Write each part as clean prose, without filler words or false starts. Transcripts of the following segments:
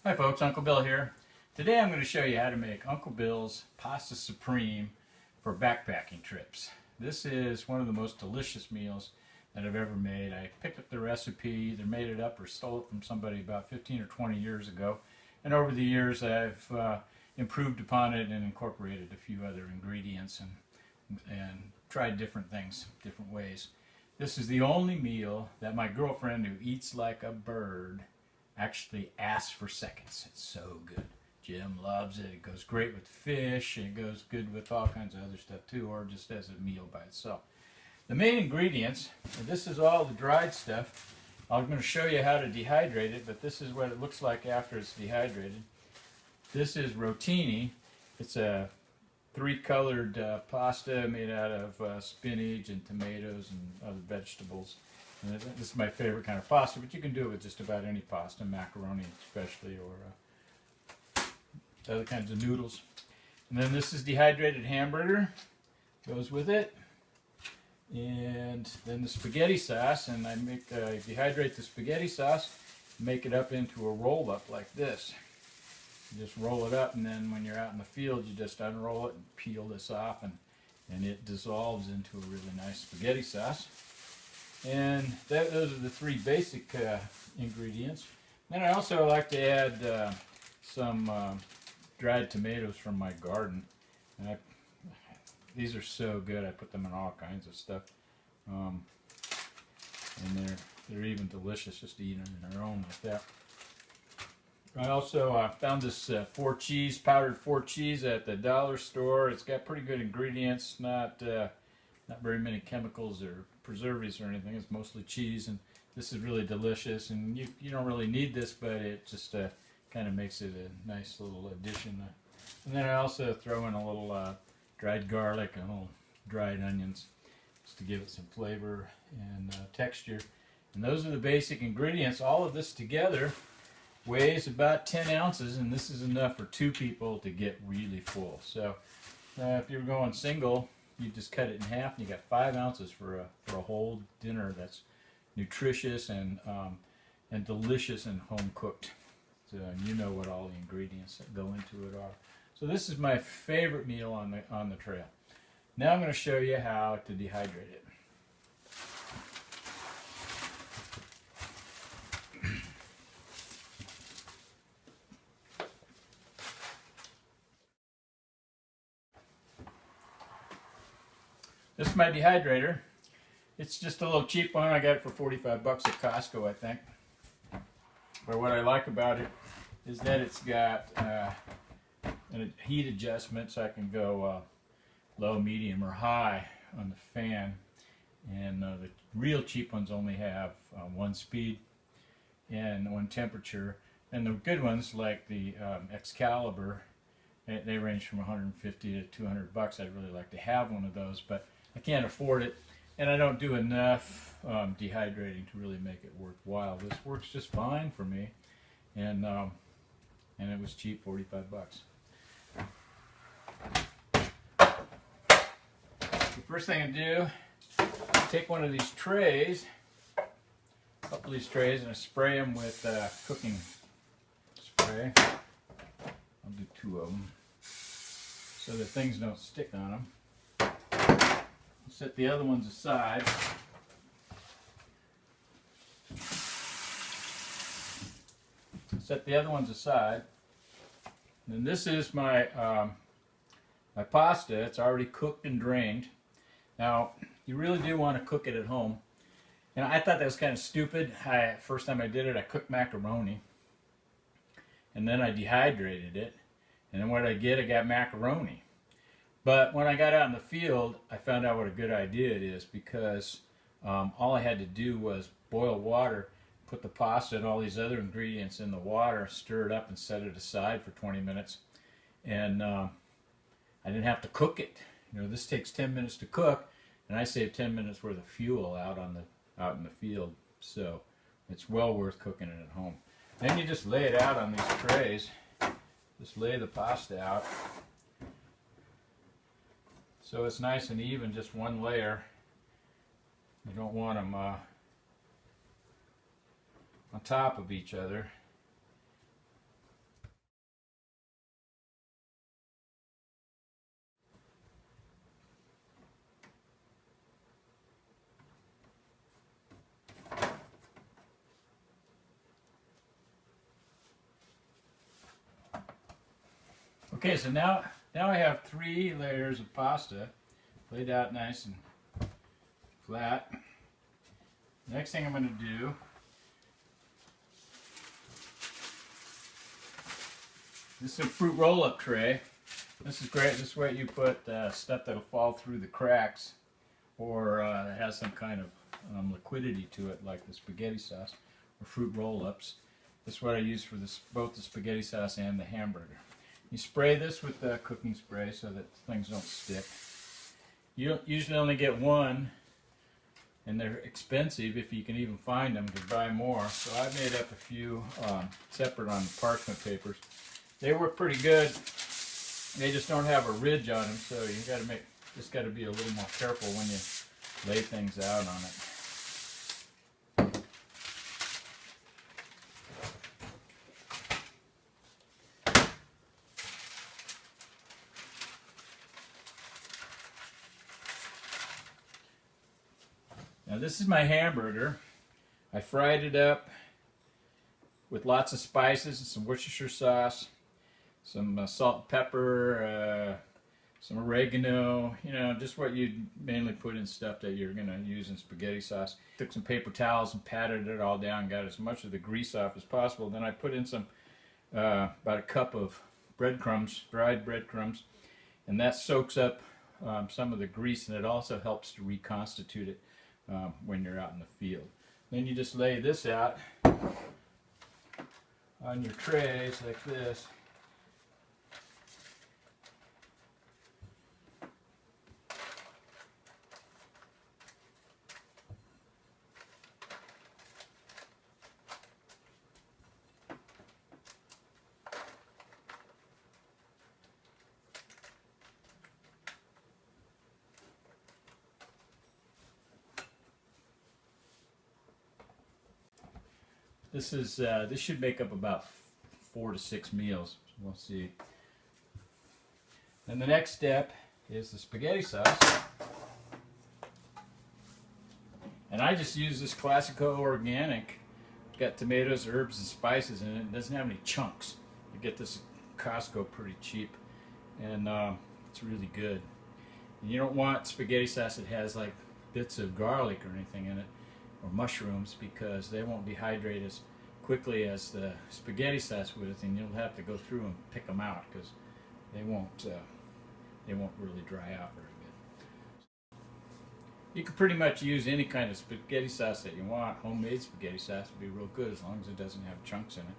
Hi folks, Uncle Bill here. Today I'm going to show you how to make Uncle Bill's Pasta Supreme for backpacking trips. This is one of the most delicious meals that I've ever made. I picked up the recipe, either made it up or stole it from somebody about 15 or 20 years ago. And over the years I've improved upon it and incorporated a few other ingredients and tried different things, different ways. This is the only meal that my girlfriend, who eats like a bird, actually asks for seconds. It's so good. Jim loves it. It goes great with fish. It goes good with all kinds of other stuff too, or just as a meal by itself. The main ingredients, and this is all the dried stuff. I'm going to show you how to dehydrate it, but this is what it looks like after it's dehydrated. This is rotini. It's a three-colored pasta made out of spinach and tomatoes and other vegetables. And this is my favorite kind of pasta, but you can do it with just about any pasta, macaroni especially, or other kinds of noodles. And then this is dehydrated hamburger, goes with it. And then the spaghetti sauce, and I dehydrate the spaghetti sauce, make it up into a roll-up like this. You just roll it up, and then when you're out in the field, you just unroll it and peel this off, and it dissolves into a really nice spaghetti sauce. And those are the three basic ingredients. Then I also like to add some dried tomatoes from my garden. And these are so good. I put them in all kinds of stuff, and they're even delicious just to eat them in their own like that. I also found this powdered four cheese at the dollar store. It's got pretty good ingredients, not very many chemicals or preservatives or anything. It's mostly cheese, and this is really delicious. And you don't really need this, but it just kind of makes it a nice little addition. And then I also throw in a little dried garlic and little dried onions just to give it some flavor and texture. And those are the basic ingredients. All of this together weighs about 10 ounces, and this is enough for two people to get really full. So if you're going single, you just cut it in half, and you got 5 ounces for a whole dinner that's nutritious and delicious and home cooked. So you know what all the ingredients that go into it are. So this is my favorite meal on the trail. Now I'm going to show you how to dehydrate it. This is my dehydrator. It's just a little cheap one. I got it for 45 bucks at Costco, I think. But what I like about it is that it's got a heat adjustment, so I can go low, medium, or high on the fan. And the real cheap ones only have one speed and one temperature. And the good ones, like the Excalibur, they range from 150 to 200 bucks. I'd really like to have one of those, but I can't afford it, and I don't do enough dehydrating to really make it worthwhile. This works just fine for me, and it was cheap, 45 bucks. The first thing I do, I take one of these trays, a couple of these trays, and I spray them with cooking spray. I'll do 2 of them so that things don't stick on them. Set the other ones aside. And then this is my my pasta. It's already cooked and drained. Now you really do want to cook it at home. And I thought that was kind of stupid. First time I did it, I cooked macaroni, and then I dehydrated it. And then what I got macaroni. But when I got out in the field, I found out what a good idea it is, because all I had to do was boil water, put the pasta and all these other ingredients in the water, stir it up, and set it aside for 20 minutes. And I didn't have to cook it. You know, this takes 10 minutes to cook, and I saved 10 minutes worth of fuel out in the field. So it's well worth cooking it at home. Then you just lay it out on these trays. Just lay the pasta out. So it's nice and even, just one layer. You don't want them on top of each other. Okay, so now I have 3 layers of pasta laid out nice and flat. Next thing I'm going to do this is a fruit roll-up tray. This is great. This way you put stuff that'll fall through the cracks, or it has some kind of liquidity to it, like the spaghetti sauce or fruit roll-ups. This is what I use for this, both the spaghetti sauce and the hamburger. You spray this with the cooking spray so that things don't stick. You don't usually only get 1, and they're expensive if you can even find them to buy more. So I made up a few separate on parchment papers. They work pretty good. They just don't have a ridge on them, so you just got to be a little more careful when you lay things out on it. Now this is my hamburger. I fried it up with lots of spices and some Worcestershire sauce, some salt and pepper, some oregano, you know, just what you'd mainly put in stuff that you're going to use in spaghetti sauce. Took some paper towels and patted it all down, got as much of the grease off as possible. Then I put in some, about a cup of breadcrumbs, dried breadcrumbs, and that soaks up some of the grease, and it also helps to reconstitute it when you're out in the field. Then you just lay this out on your trays like this. This should make up about 4 to 6 meals. We'll see. And the next step is the spaghetti sauce. And I just use this Classico organic. It's got tomatoes, herbs, and spices in it. It doesn't have any chunks. You get this at Costco pretty cheap, and it's really good. And you don't want spaghetti sauce that has like bits of garlic or anything in it, or mushrooms, because they won't dehydrate as quickly as the spaghetti sauce would, and you'll have to go through and pick them out because they won't really dry out very good. You can pretty much use any kind of spaghetti sauce that you want. Homemade spaghetti sauce would be real good as long as it doesn't have chunks in it.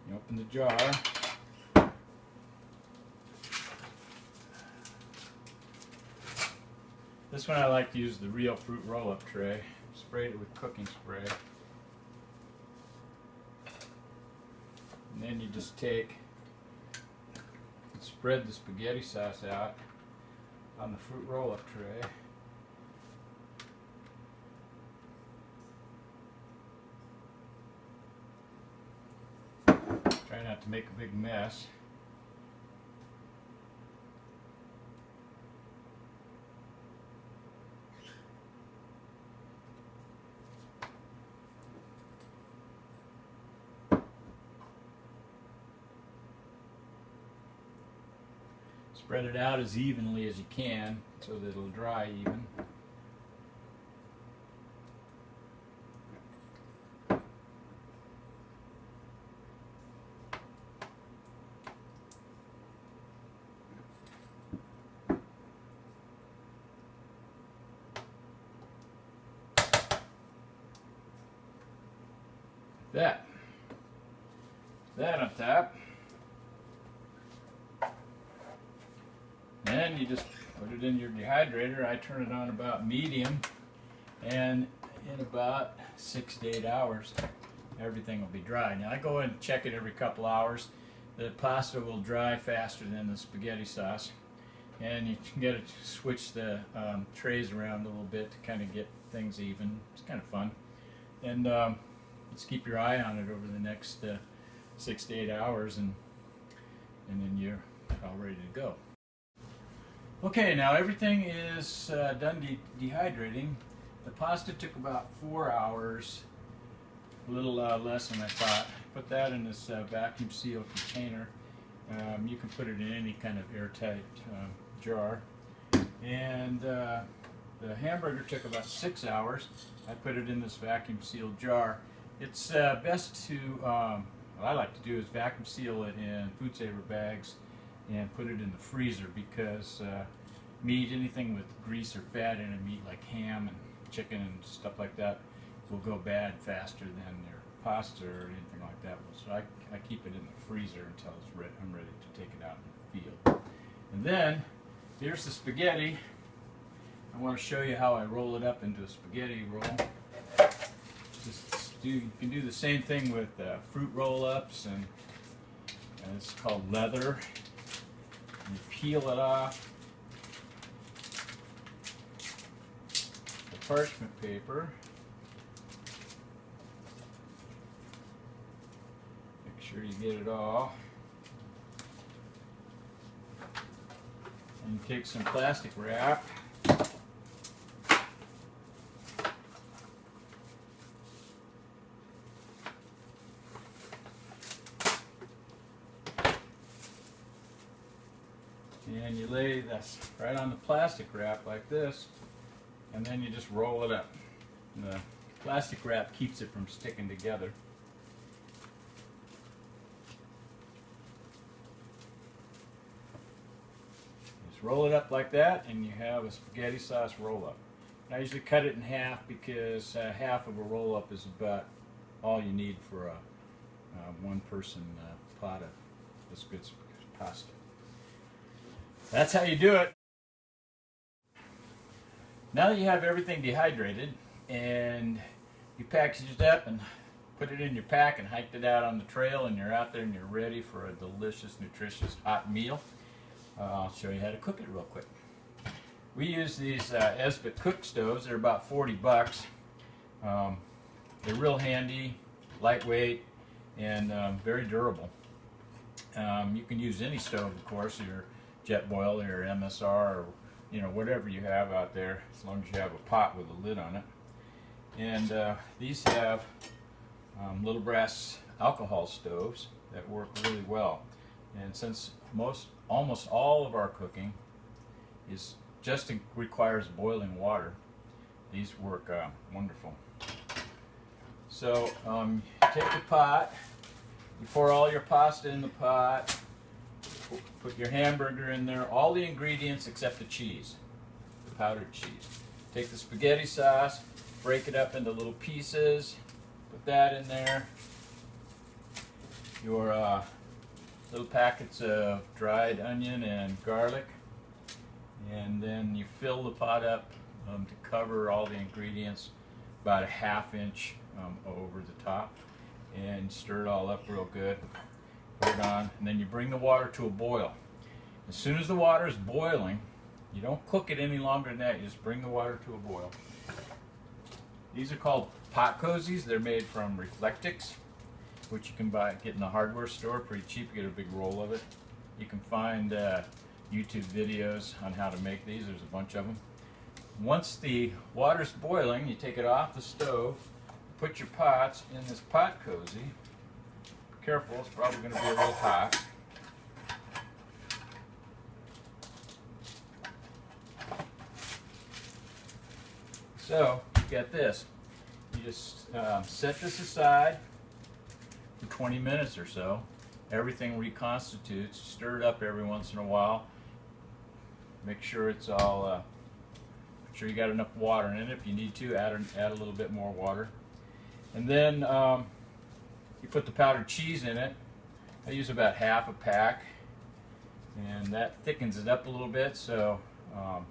You open the jar. This one I like to use the real fruit roll-up tray. Sprayed it with cooking spray. And then you just take and spread the spaghetti sauce out on the fruit roll-up tray. Try not to make a big mess. Spread it out as evenly as you can so that it'll dry even. That on top. Then you just put it in your dehydrator. I turn it on about medium, and in about 6 to 8 hours everything will be dry. Now I go and check it every couple hours. The pasta will dry faster than the spaghetti sauce, and you can get it to switch the trays around a little bit to kind of get things even. It's kind of fun, and just keep your eye on it over the next 6 to 8 hours, and then you're all ready to go. Okay, now everything is done dehydrating. The pasta took about 4 hours, a little less than I thought. Put that in this vacuum sealed container, You can put it in any kind of airtight jar. And the hamburger took about 6 hours. I put it in this vacuum sealed jar. It's best to, what I like to do is vacuum seal it in food saver bags and put it in the freezer, because meat, anything with grease or fat in it, meat like ham and chicken and stuff like that, will go bad faster than your pasta or anything like that will. So I keep it in the freezer until I'm ready to take it out in the field. And then here's the spaghetti. I want to show you how I roll it up into a spaghetti roll. You can do the same thing with fruit roll-ups, and it's called leather. You peel it off the parchment paper. Make sure you get it all. And you take some plastic wrap. And you lay this right on the plastic wrap like this, and then you just roll it up. And the plastic wrap keeps it from sticking together. Just roll it up like that, and you have a spaghetti sauce roll-up. I usually cut it in half, because half of a roll-up is about all you need for a one-person pot of this good pasta. That's how you do it. Now that you have everything dehydrated and you packaged it up and put it in your pack and hiked it out on the trail, and you're out there and you're ready for a delicious, nutritious hot meal, I'll show you how to cook it real quick. We use these Esbit cook stoves. They're about 40 bucks. They're real handy, lightweight, and very durable. You can use any stove, of course, your Jetboil or MSR, or whatever you have out there, as long as you have a pot with a lid on it. And these have little brass alcohol stoves that work really well. And since almost all of our cooking requires boiling water, these work wonderful. So take the pot, you pour all your pasta in the pot. Put your hamburger in there, all the ingredients except the cheese, the powdered cheese. Take the spaghetti sauce, break it up into little pieces, put that in there. Your little packets of dried onion and garlic, and then you fill the pot up to cover all the ingredients about a ½ inch over the top, and stir it all up real good. Put it on, and then you bring the water to a boil. As soon as the water is boiling, you don't cook it any longer than that, you just bring the water to a boil. These are called pot cozies. They're made from Reflectix, which you can get in the hardware store pretty cheap. You get a big roll of it. You can find YouTube videos on how to make these. There's a bunch of them. Once the water's boiling, you take it off the stove, put your pots in this pot cozy. Careful, it's probably going to be a little hot. So, get this. You just set this aside for 20 minutes or so. Everything reconstitutes. Stir it up every once in a while. Make sure it's all, make sure you got enough water in it. If you need to, add a little bit more water. And then you put the powdered cheese in it. I use about half a pack, and that thickens it up a little bit, so you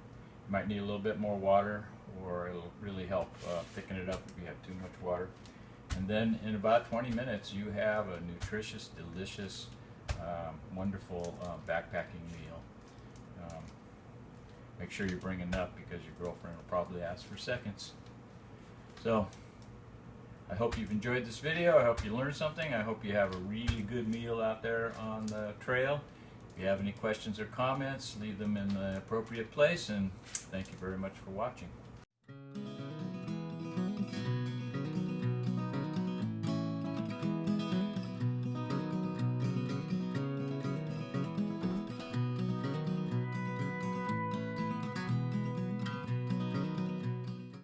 might need a little bit more water, or it'll really help thicken it up if you have too much water. And then in about 20 minutes you have a nutritious, delicious, wonderful backpacking meal. Make sure you bring enough, because your girlfriend will probably ask for seconds. So I hope you've enjoyed this video. I hope you learned something. I hope you have a really good meal out there on the trail. If you have any questions or comments, leave them in the appropriate place, and thank you very much for watching.